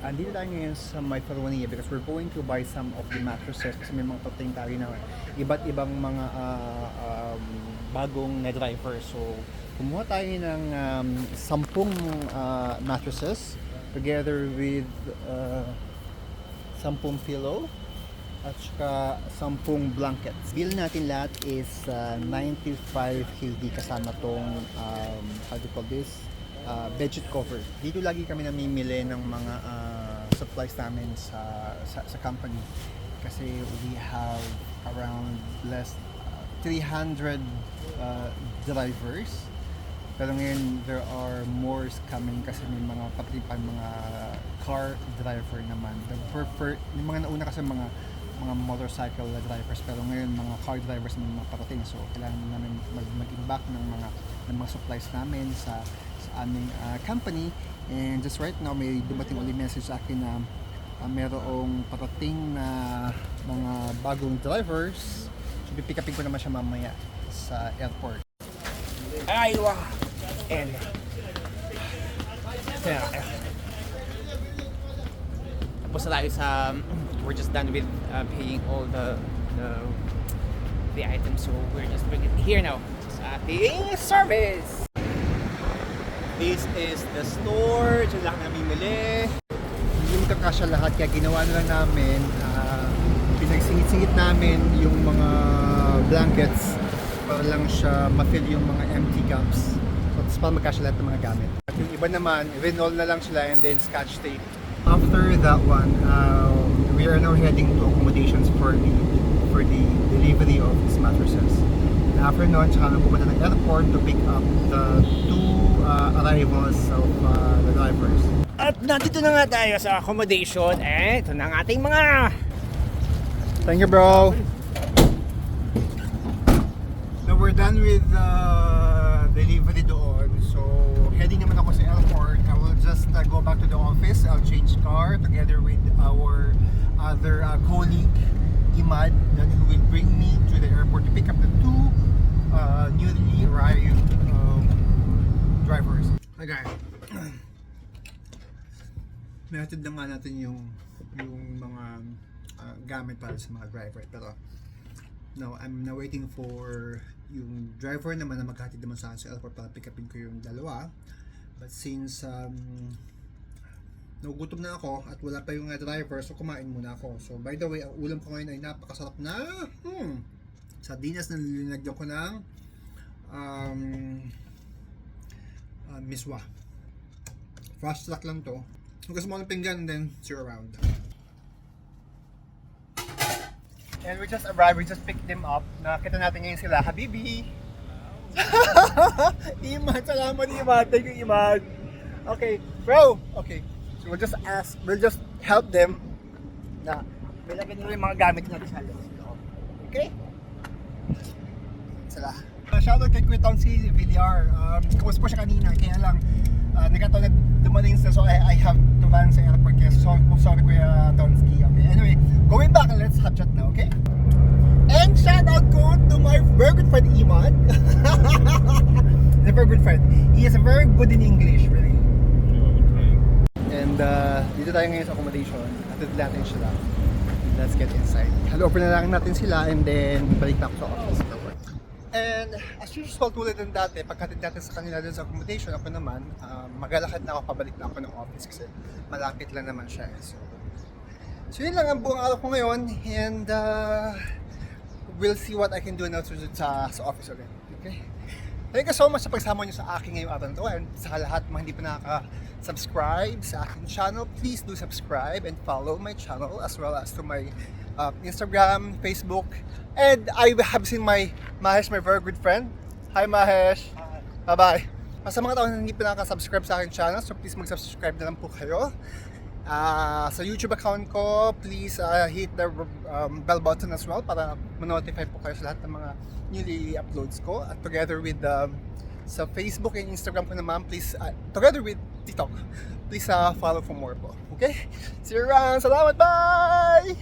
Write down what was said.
Andito tayo ngayon sa may Faronia because we're going to buy some of the mattresses kasi may mga pating tayo na iba't ibang mga bagong na driver. So, kumuha tayo ng 10 mattresses together with 10 pillow at saka 10 blankets. Bill natin lahat is 95 KD kasama tong how do you call this? Bedsheet cover. Dito lagi kami namimili ng mga supplies namin sa company kasi we have around less 300 drivers. Pero ngayon there are more coming kasi may mga patipan mga car driver naman. Yung mga nauna kasi mga motorcycle drivers, pero ngayon mga car drivers na mga parating, so kailangan namin mag-imbak ng mga supplies namin sa aming company. And just right now may dumating ulit message sa akin na mayroong parating na mga bagong drivers, so pipick upin ko naman siya mamaya sa airport. Aywa! And tapos na tayo sa we're just done with paying all the items, so we're just bringing it here now sa ating service. This is the store, dyan lang namimili. Hindi magkakasya lahat kaya ginawa na lang namin, pinagsingit-singit namin yung mga blankets para lang siya ma-fill yung mga empty cups. So, tapos para magkasya lahat ng mga gamit. At yung iba naman, renol na lang sila and then scotch tape. After that one, we are now heading to accommodations for the delivery of these mattresses. And after nun, tsaka nang pumunta ng airport to pick up the 2 arrivals of the drivers. At nandito na nga tayo sa accommodation, ito na ang ating mga Thank you, bro. Now we're done with delivery doon. So heading naman ako sa airport. I will just go back to the office. I'll change car together with our other colleague Imad, who will bring me to the airport to pick up the 2 newly arrived drivers. Okay. May hatid na nga natin yung mga gamit para sa mga driver, pero no, I'm now waiting for yung driver naman na maghatid naman sa airport para pick upin ko yung dalawa. But since nagugutom na ako at wala pa yung driver, so kumain muna ako. So by the way, ang ulam ko ngayon ay napakasarap na sardinas na linagyan ko ng miswa. Fast track lang to. Kung gusto mo ng pinggan, then see you around. And we just arrived, we just picked them up. Nakita natin ngayon sila, Habibi! Imad, salamat Imad, thank you Imad. Okay, bro! Okay, so we'll just help them na bilagyan nila yung mga gamit natin sa loob. Okay? Sila. Shoutout kay Kwitonsi VDR. Kamusta po siya kanina, kaya lang nagkataon na dumating sa, so I have to run sa airport kaya sorry Kuya Tonsky. Okay, anyway, going back, let's have chat now, okay? And shoutout ko to my very good friend Imad. A very good friend. He is very good in English, really. And dito tayo ngayon sa accommodation. Atid natin sila. Let's get inside. Hello-open na lang natin sila and then balik na ako sa office. And as usual, tulad ng dati, pagkatid natin sa kanila dun sa accommodation, ako naman, maglalakad na ako, pabalik na ako ng office kasi malapit lang naman siya. So yun lang ang buong araw ko ngayon, and we'll see what I can do now sa office ulit. Okay? Thank you so much sa pagsama nyo sa akin ngayong araw na ito. And sa lahat mga hindi pa nakaka-subscribe sa aking channel, please do subscribe and follow my channel as well as to my Instagram, Facebook, and I have seen my Mahesh, my very good friend. Hi Mahesh! Bye-bye! Sa mga tao na hindi pa nakaka-subscribe sa aking channel, so please mag-subscribe na lang po kayo. Sa YouTube account ko, please hit the bell button as well para ma-notify po kayo sa lahat ng mga newly uploads ko. At together with sa Facebook and Instagram ko naman, please, together with TikTok, please follow for more po. Okay? See you around! Salamat! Bye!